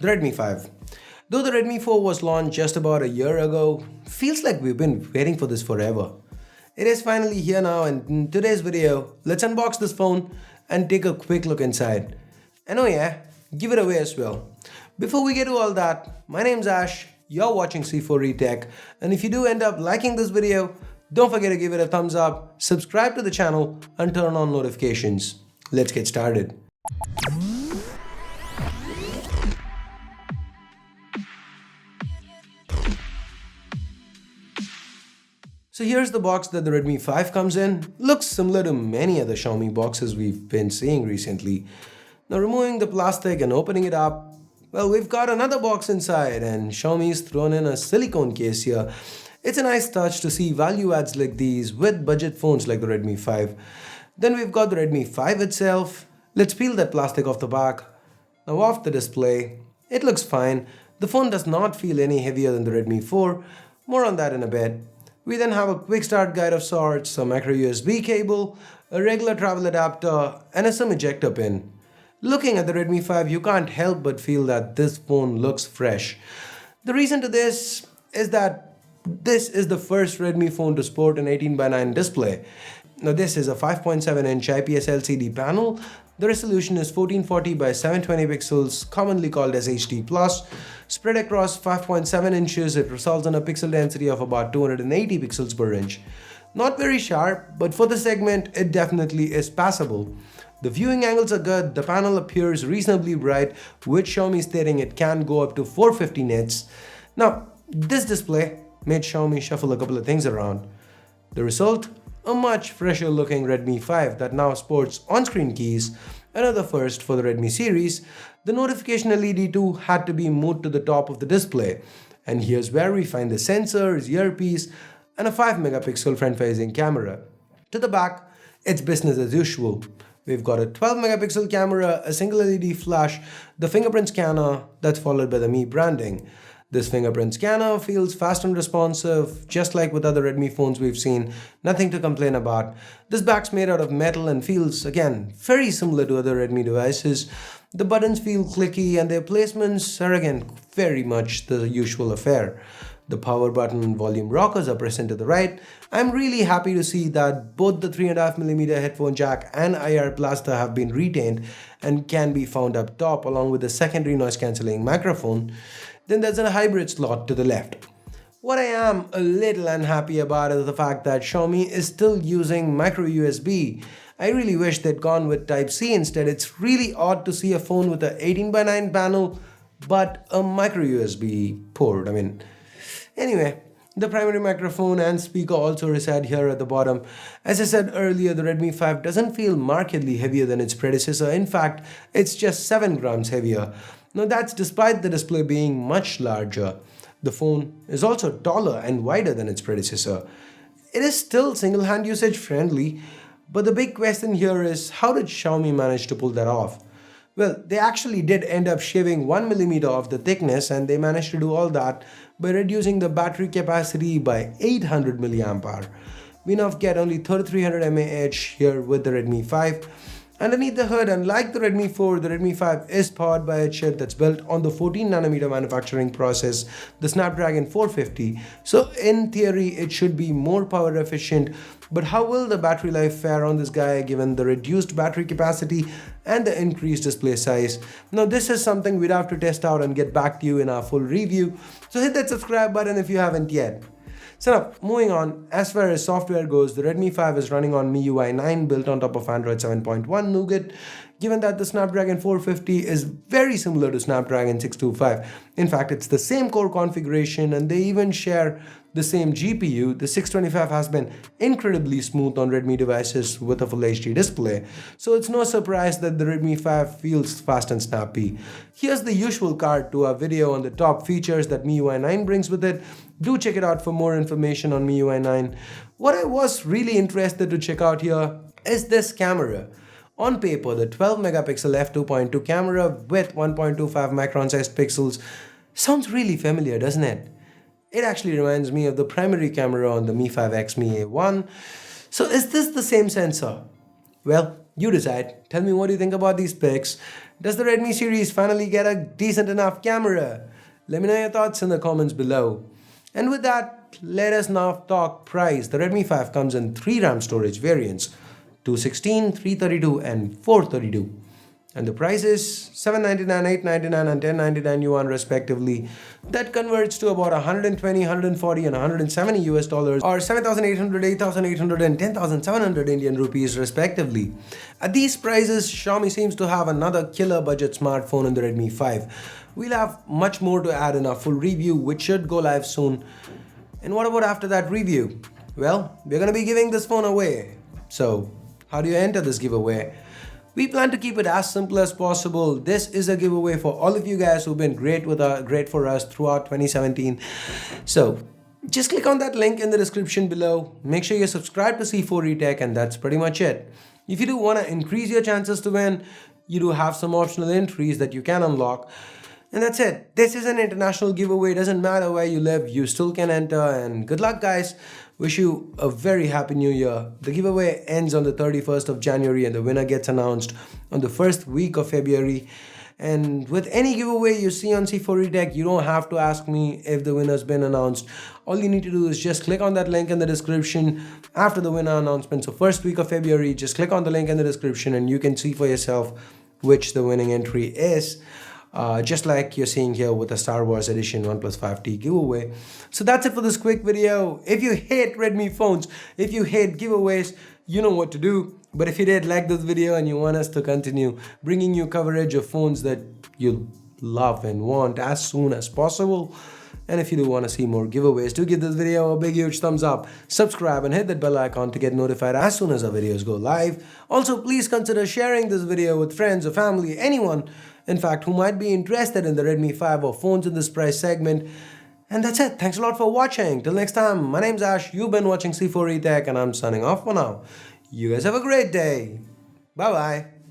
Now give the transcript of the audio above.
The Redmi 5. Though the Redmi 4 was launched just about a year ago, feels like we've been waiting for this forever. It is finally here now, and in today's video, let's unbox this phone and take a quick look inside. And oh yeah, give it away as well. Before we get to all that, my name's Ash, you're watching C4E Tech, and if you do end up liking this video, don't forget to give it a thumbs up, subscribe to the channel, and turn on notifications. Let's get started. So here's the box that the Redmi 5 comes in. Looks similar to many other Xiaomi boxes we've been seeing recently. Now removing the plastic and opening it up, well, we've got another box inside, and Xiaomi's thrown in a silicone case here. It's a nice touch to see value adds like these with budget phones like the Redmi 5. Then we've got the Redmi 5 itself. Let's peel that plastic off the back. Now off the display, it looks fine. The phone does not feel any heavier than the Redmi 4. More on that in a bit. We then have a quick start guide of sorts, a micro USB cable, a regular travel adapter, and a SIM ejector pin. Looking at the Redmi 5, you can't help but feel that this phone looks fresh. The reason to this is that this is the first Redmi phone to sport an 18:9 display. Now this is a 5.7-inch IPS LCD panel. The resolution is 1440 by 720 pixels, commonly called as HD+. Spread across 5.7 inches, it results in a pixel density of about 280 pixels per inch. Not very sharp, but for the segment, it definitely is passable. The viewing angles are good, the panel appears reasonably bright, with Xiaomi stating it can go up to 450 nits. Now, this display made Xiaomi shuffle a couple of things around. The result? A much fresher looking Redmi 5 that now sports on-screen keys, another first for the Redmi series. The notification LED too had to be moved to the top of the display. And here's where we find the sensors, earpiece, and a 5 megapixel front-facing camera. To the back, it's business as usual. We've got a 12 megapixel camera, a single LED flash, the fingerprint scanner that's followed by the Mi branding. This fingerprint scanner feels fast and responsive, just like with other Redmi phones we've seen, nothing to complain about. This back's made out of metal and feels, again, very similar to other Redmi devices. The buttons feel clicky and their placements are again very much the usual affair. The power button and volume rockers are present to the right. I'm really happy to see that both the 3.5mm headphone jack and IR blaster have been retained and can be found up top along with the secondary noise cancelling microphone. Then there's a hybrid slot to the left. What I am a little unhappy about is the fact that Xiaomi is still using micro USB. I really wish they'd gone with Type-C instead. It's really odd to see a phone with an 18:9 panel but a micro USB port. Anyway, the primary microphone and speaker also reside here at the bottom. As I said earlier, the Redmi 5 doesn't feel markedly heavier than its predecessor. In fact, it's just 7 grams heavier. Now that's despite the display being much larger. The phone is also taller and wider than its predecessor. It is still single-hand usage friendly, but the big question here is, how did Xiaomi manage to pull that off? Well, they actually did end up shaving 1mm off the thickness, and they managed to do all that by reducing the battery capacity by 800 mAh. We now get only 3300 mAh here with the Redmi 5. Underneath the hood, unlike the Redmi 4, the Redmi 5 is powered by a chip that's built on the 14nm manufacturing process, the Snapdragon 450. So in theory, it should be more power efficient. But how will the battery life fare on this guy given the reduced battery capacity and the increased display size? Now this is something we'd have to test out and get back to you in our full review. So hit that subscribe button if you haven't yet. So now, moving on, as far as software goes, the Redmi 5 is running on MIUI 9 built on top of Android 7.1 Nougat, given that the Snapdragon 450 is very similar to Snapdragon 625. In fact, it's the same core configuration and they even share the same GPU. The 625 has been incredibly smooth on Redmi devices with a full HD display, so it's no surprise that the Redmi 5 feels fast and snappy. Here's the usual card to our video on the top features that MIUI 9 brings with it. Do check it out for more information on MIUI 9. What I was really interested to check out here is this camera. On paper, the 12 megapixel f2.2 camera with 1.25 micron sized pixels sounds really familiar, doesn't it? It actually reminds me of the primary camera on the Mi 5X Mi A1. So is this the same sensor? Well, you decide. Tell me what you think about these pics. Does the Redmi series finally get a decent enough camera? Let me know your thoughts in the comments below. And with that, let us now talk price. The Redmi 5 comes in 3 RAM storage variants, 216, 332 and 432. And the price is $799, $899 and $1099 yuan respectively. That converts to about 120, 140 and 170 US dollars, or 7,800, 8,800 and 10,700 Indian rupees respectively. At these prices, Xiaomi seems to have another killer budget smartphone in the Redmi 5. We'll have much more to add in our full review, which should go live soon. And what about after that review? Well, we're going to be giving this phone away. So, how do you enter this giveaway? We plan to keep it as simple as possible. This is a giveaway for all of you guys who've been great for us throughout 2017. So just click on that link in the description below. Make sure you subscribe to C4E Tech, and that's pretty much it. If you do want to increase your chances to win, you do have some optional entries that you can unlock. And that's it. This is an international giveaway. It doesn't matter where you live, you still can enter. And good luck, guys. Wish you a very happy new year. The giveaway ends on the 31st of January and the winner gets announced on the first week of February. And with any giveaway you see on C4E Tech, you don't have to ask me if the winner's been announced. All you need to do is just click on that link in the description after the winner announcement. So first week of February, just click on the link in the description and you can see for yourself which the winning entry is. Just like you're seeing here with the Star Wars Edition OnePlus 5T giveaway. So that's it for this quick video. If you hate Redmi phones, if you hate giveaways, you know what to do. But if you did like this video and you want us to continue bringing you coverage of phones that you love and want as soon as possible, and if you do want to see more giveaways, do give this video a big huge thumbs up, subscribe and hit that bell icon to get notified as soon as our videos go live. Also, please consider sharing this video with friends or family, anyone in fact who might be interested in the Redmi 5 or phones in this price segment. And that's it. Thanks a lot for watching. Till next time, my name's Ash, you've been watching C4E Tech, and I'm signing off for now. You guys have a great day. Bye bye.